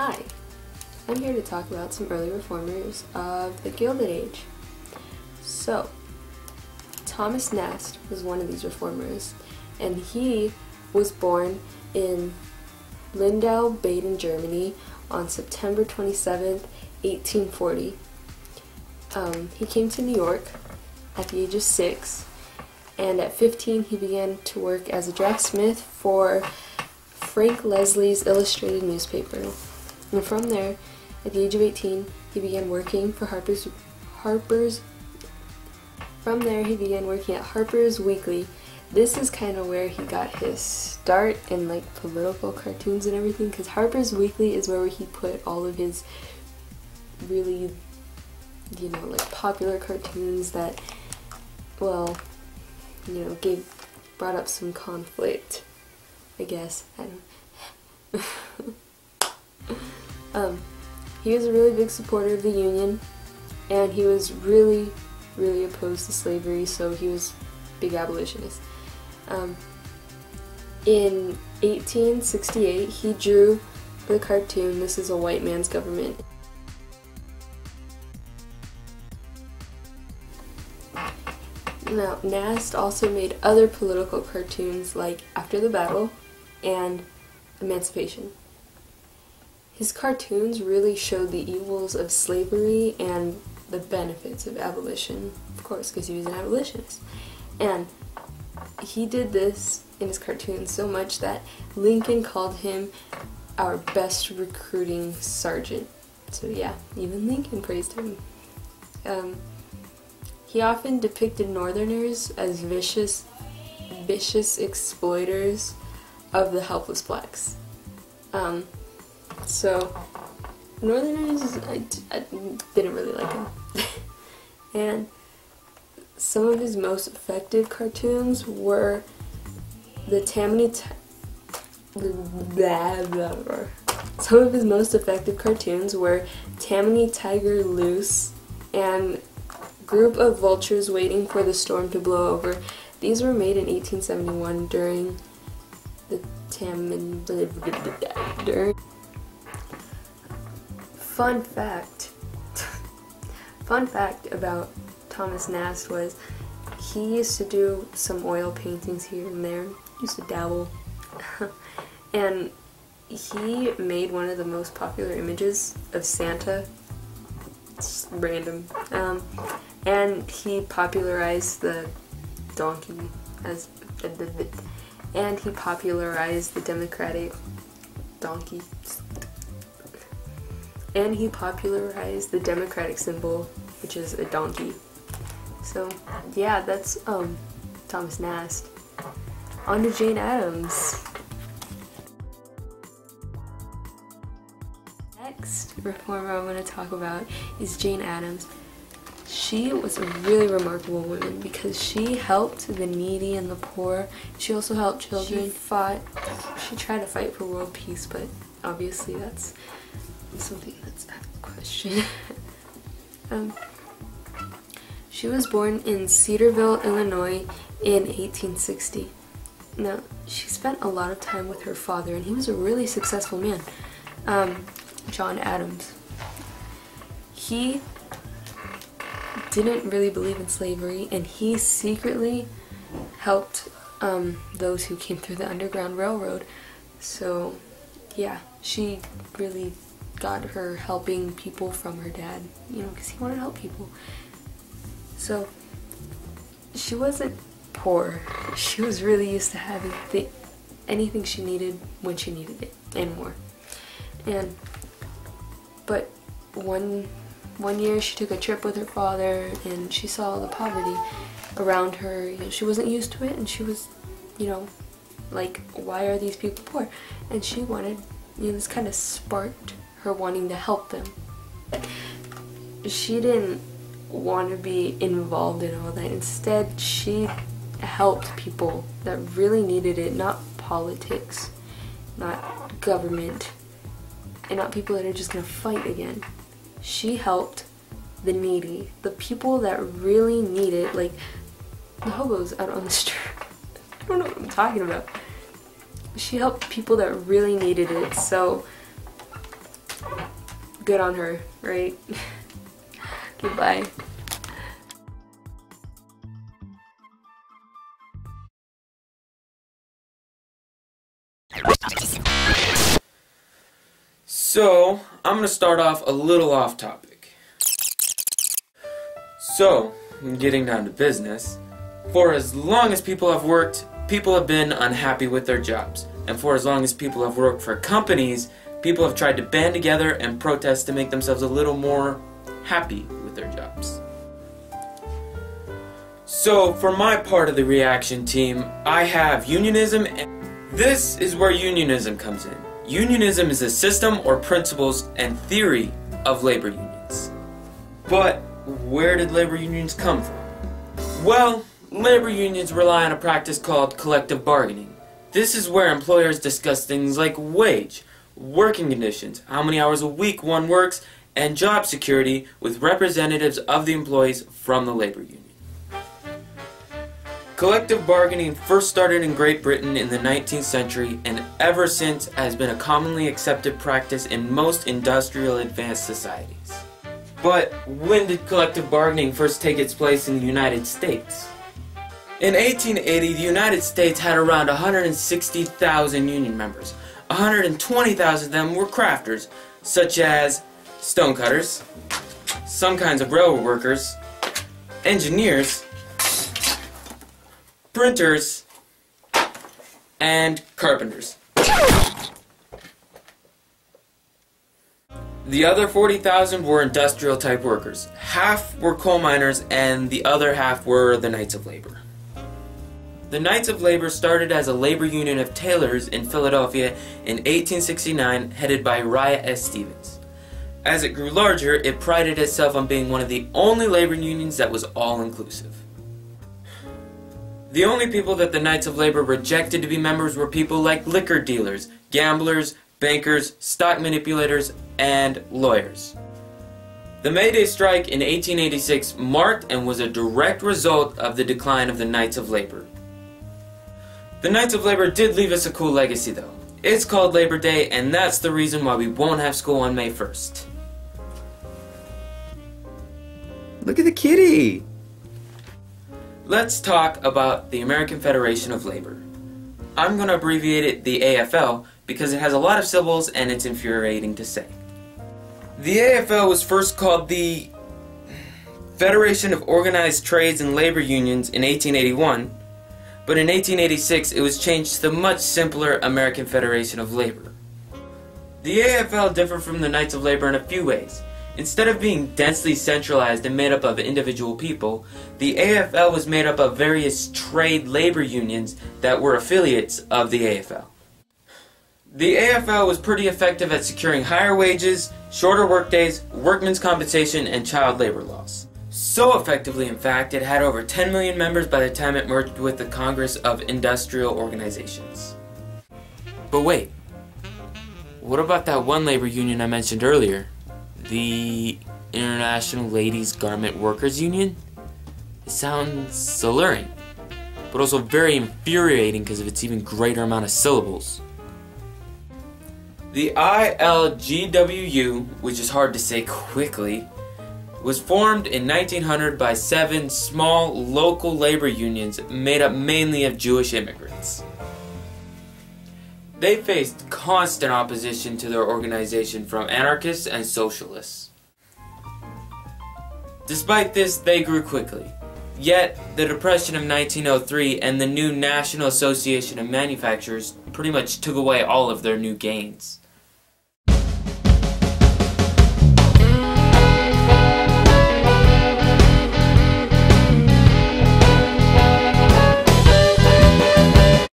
Hi, I'm here to talk about some early reformers of the Gilded Age. So, Thomas Nast was one of these reformers, and he was born in Lindau, Baden, Germany on September 27th, 1840. He came to New York at the age of 6, and at 15 he began to work as a draftsmith for Frank Leslie's illustrated newspaper. And from there, at the age of 18, he began working for Harper's. From there, he began working at Harper's Weekly. This is kind of where he got his start in like political cartoons and everything, because Harper's Weekly is where he put all of his really, like popular cartoons that, well, brought up some conflict, I guess. I don't he was a really big supporter of the Union, and he was really opposed to slavery, so he was a big abolitionist. In 1868, he drew the cartoon "This is a White Man's Government." Now, Nast also made other political cartoons like After the Battle and Emancipation. His cartoons really showed the evils of slavery and the benefits of abolition, of course, because he was an abolitionist. And he did this in his cartoons so much that Lincoln called him our best recruiting sergeant. So yeah, even Lincoln praised him. He often depicted Northerners as vicious exploiters of the helpless blacks. So, Northerners, I didn't really like him. And some of his most effective cartoons were the Tammany Tiger Loose and Group of Vultures Waiting for the Storm to Blow Over. These were made in 1871 during the Fun fact about Thomas Nast was he used to do some oil paintings here and there. He used to dabble. And he made one of the most popular images of Santa. It's random. And he popularized the donkey and he popularized the Democratic donkey. And he popularized the Democratic symbol, which is a donkey. So, yeah, that's Thomas Nast. On to Jane Addams. Next reformer I'm going to talk about is Jane Addams. She was a really remarkable woman because she helped the needy and the poor. She also helped children. She tried to fight for world peace, but obviously that's something that's out of the question. She was born in Cedarville, Illinois in 1860. Now, she spent a lot of time with her father, and he was a really successful man, John Addams. He didn't really believe in slavery, and he secretly helped those who came through the Underground Railroad. So, yeah, she really got her helping people from her dad, because he wanted to help people. So, she wasn't poor. She was really used to having anything she needed when she needed it, and more. But one year she took a trip with her father, and she saw the poverty around her. She wasn't used to it, and she was, like, why are these people poor? And she wanted, this kind of sparked her wanting to help them. She didn't want to be involved in all that. Instead, she helped people that really needed it, not politics, not government, and not people that are just gonna fight again. She helped the needy, the people that really need it, like the hobos out on the street. I don't know what I'm talking about. She helped people that really needed it, so good on her, right? Goodbye. So, I'm going to start off a little off topic. So, getting down to business, for as long as people have worked, people have been unhappy with their jobs. And for as long as people have worked for companies, people have tried to band together and protest to make themselves a little more happy with their jobs. So, for my part of the reaction team, I have unionism. This is where unionism comes in. Unionism is a system or principles and theory of labor unions. But where did labor unions come from? Well, labor unions rely on a practice called collective bargaining. This is where employers discuss things like wage, working conditions, how many hours a week one works, and job security with representatives of the employees from the labor union. Collective bargaining first started in Great Britain in the 19th century and ever since has been a commonly accepted practice in most industrial advanced societies. But when did collective bargaining first take its place in the United States? In 1880, the United States had around 160,000 union members. 120,000 of them were crafters, such as stonecutters, some kinds of railroad workers, engineers, printers, and carpenters. The other 40,000 were industrial type workers. Half were coal miners and the other half were the Knights of Labor. The Knights of Labor started as a labor union of tailors in Philadelphia in 1869, headed by Uriah S. Stevens. As it grew larger, it prided itself on being one of the only labor unions that was all-inclusive. The only people that the Knights of Labor rejected to be members were people like liquor dealers, gamblers, bankers, stock manipulators, and lawyers. The May Day strike in 1886 marked and was a direct result of the decline of the Knights of Labor. The Knights of Labor did leave us a cool legacy though. It's called Labor Day, and that's the reason why we won't have school on May 1st. Look at the kitty! Let's talk about the American Federation of Labor. I'm going to abbreviate it the AFL because it has a lot of syllables and it's infuriating to say. The AFL was first called the Federation of Organized Trades and Labor Unions in 1881, but in 1886 it was changed to the much simpler American Federation of Labor. The AFL differed from the Knights of Labor in a few ways. Instead of being densely centralized and made up of individual people, the AFL was made up of various trade labor unions that were affiliates of the AFL. The AFL was pretty effective at securing higher wages, shorter workdays, workmen's compensation, and child labor laws. So effectively, in fact, it had over 10 million members by the time it merged with the Congress of Industrial Organizations. But wait, what about that one labor union I mentioned earlier? The International Ladies Garment Workers Union? It sounds alluring, but also very infuriating because of its even greater amount of syllables. The ILGWU, which is hard to say quickly, was formed in 1900 by 7 small local labor unions made up mainly of Jewish immigrants. They faced constant opposition to their organization from anarchists and socialists. Despite this, they grew quickly. Yet, the Depression of 1903 and the new National Association of Manufacturers pretty much took away all of their new gains.